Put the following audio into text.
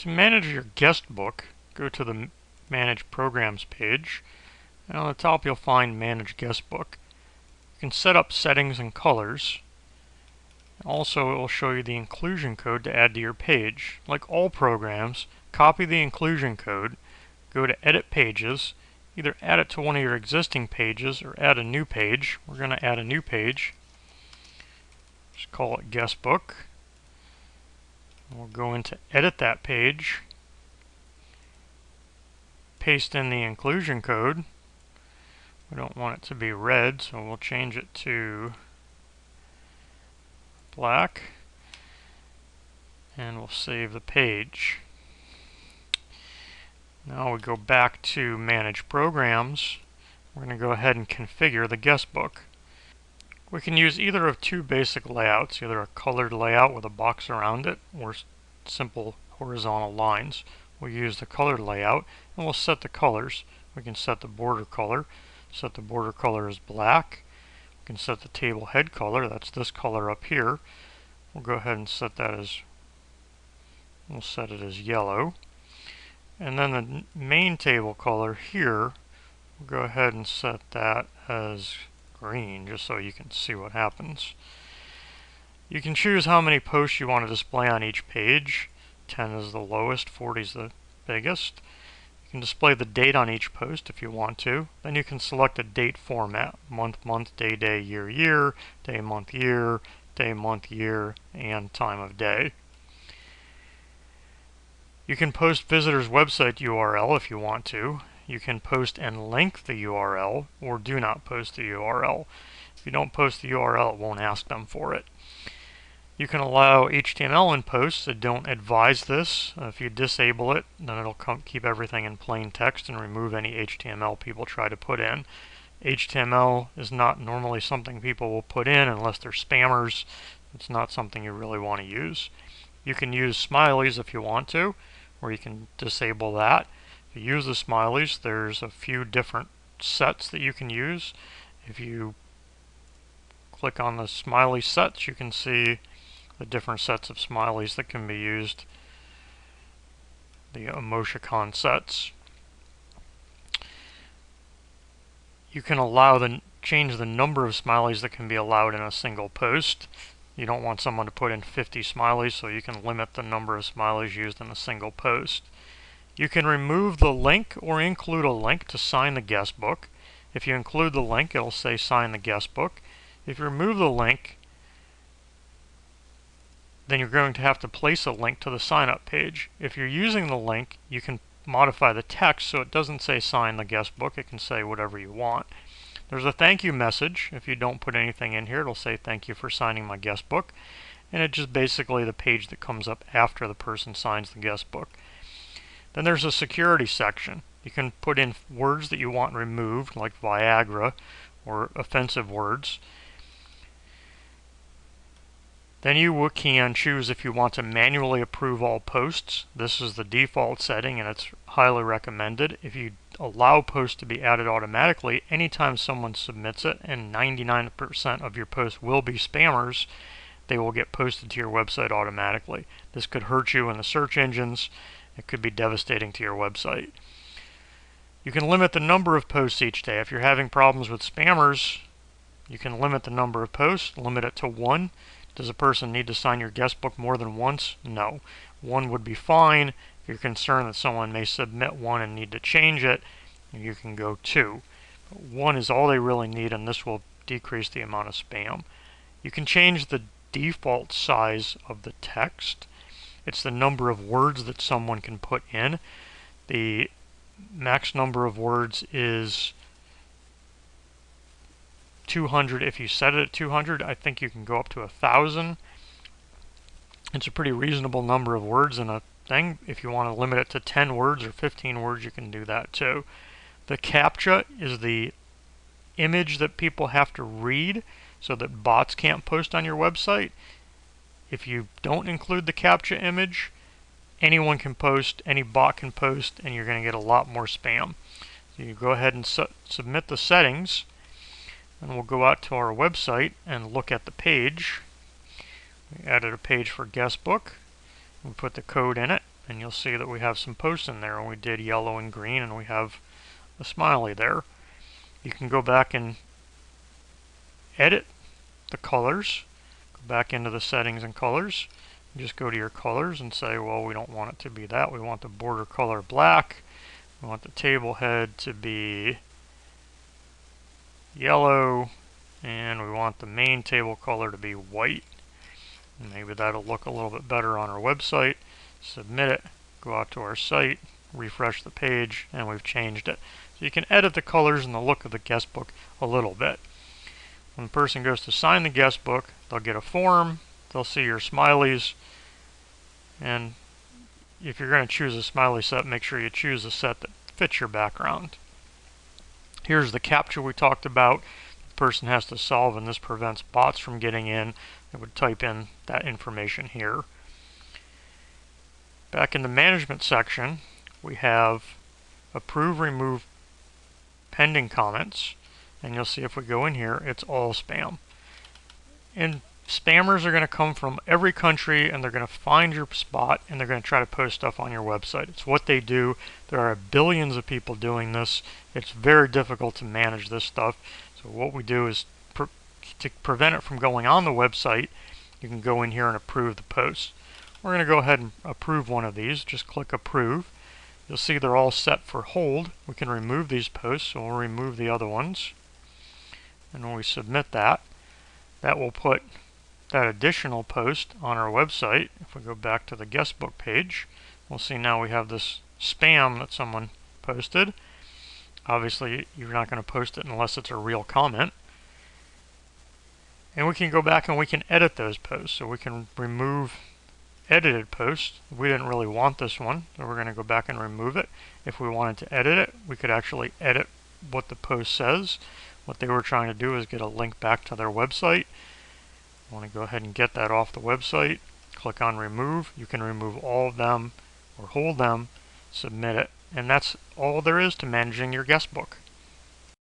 To manage your Guestbook, go to the Manage Programs page, and on the top you'll find Manage Guestbook. You can set up settings and colors. Also, it will show you the inclusion code to add to your page. Like all programs, copy the inclusion code, go to Edit Pages, either add it to one of your existing pages or add a new page. We're going to add a new page. Just call it Guestbook. We'll go into Edit that page, paste in the inclusion code. We don't want it to be red, so we'll change it to black, and we'll save the page. Now we go back to Manage Programs. We're going to go ahead and configure the Guestbook. We can use either of two basic layouts, either a colored layout with a box around it or simple horizontal lines. We'll use the colored layout and we'll set the colors. We can set the border color. Set the border color as black. We can set the table head color, that's this color up here. We'll go ahead and set that as, we'll set it as yellow. And then the main table color here, we'll go ahead and set that as green, just so you can see what happens. You can choose how many posts you want to display on each page. 10 is the lowest, 40 is the biggest. You can display the date on each post if you want to. Then you can select a date format: month, month, day, day, year, year, day, month, year, and time of day. You can post visitors' website URL if you want to. You can post and link the URL, or do not post the URL. If you don't post the URL, it won't ask them for it. You can allow HTML in posts that don't advise this. If you disable it, then it'll keep everything in plain text and remove any HTML people try to put in. HTML is not normally something people will put in unless they're spammers. It's not something you really want to use. You can use Smileys if you want to, or you can disable that. If you use the Smileys, there's a few different sets that you can use. If you click on the Smiley sets, you can see the different sets of smileys that can be used. The Emoticons Sets. You can change the number of smileys that can be allowed in a single post. You don't want someone to put in 50 smileys, so you can limit the number of smileys used in a single post. You can remove the link or include a link to sign the Guestbook. If you include the link, it'll say sign the Guestbook. If you remove the link, then you're going to have to place a link to the sign-up page. If you're using the link, you can modify the text so it doesn't say sign the Guestbook. It can say whatever you want. There's a thank you message. If you don't put anything in here, it'll say thank you for signing my Guestbook. And it's just basically the page that comes up after the person signs the Guestbook. Then there's a security section. You can put in words that you want removed, like Viagra or offensive words. Then you can choose if you want to manually approve all posts. This is the default setting and it's highly recommended. If you allow posts to be added automatically, anytime someone submits it, and 99% of your posts will be spammers, they will get posted to your website automatically. This could hurt you in the search engines. It could be devastating to your website. You can limit the number of posts each day. If you're having problems with spammers, you can limit the number of posts, limit it to 1. Does a person need to sign your Guestbook more than once? No. 1 would be fine. If you're concerned that someone may submit 1 and need to change it, you can go 2. But 1 is all they really need, and this will decrease the amount of spam. You can change the default size of the text. It's the number of words that someone can put in. The max number of words is 200. If you set it at 200, I think you can go up to 1,000. It's a pretty reasonable number of words in a thing. If you want to limit it to 10 words or 15 words, you can do that too. The Captcha is the image that people have to read so that bots can't post on your website. If you don't include the Captcha image, anyone can post, any bot can post, and you're going to get a lot more spam. So you go ahead and submit the settings, and we'll go out to our website and look at the page. We added a page for Guestbook. We put the code in it. and you'll see that we have some posts in there, and we did yellow and green, and we have a smiley there. You can go back and edit the colors. Go back into the settings and colors. Just go to your colors and say, well, we don't want it to be that. We want the border color black. We want the table head to be yellow, and we want the main table color to be white. Maybe that'll look a little bit better on our website. Submit it, go out to our site, refresh the page, and we've changed it. So you can edit the colors and the look of the guest book a little bit. When the person goes to sign the guest book, they'll get a form, they'll see your smileys, and if you're going to choose a smiley set, make sure you choose a set that fits your background. Here's the Captcha we talked about. The person has to solve, and this prevents bots from getting in. They would type in that information here. Back in the management section, we have approve, remove, pending comments, and you'll see if we go in here, it's all spam. And spammers are going to come from every country, and they're going to find your spot, and they're going to try to post stuff on your website. It's what they do. There are billions of people doing this. It's very difficult to manage this stuff. So what we do is to prevent it from going on the website, you can go in here and approve the post. We're going to go ahead and approve one of these. Just click approve. You'll see they're all set for hold. We can remove these posts, so we'll remove the other ones. And when we submit that, that will put that additional post on our website. If we go back to the guest book page, we'll see now we have this spam that someone posted. Obviously, you're not going to post it unless it's a real comment. And we can go back and we can edit those posts. So we can remove edited posts. We didn't really want this one, so we're going to go back and remove it. If we wanted to edit it, we could actually edit what the post says. What they were trying to do is get a link back to their website. I want to go ahead and get that off the website. Click on remove. You can remove all of them or hold them, submit it, and that's all there is to managing your guest book.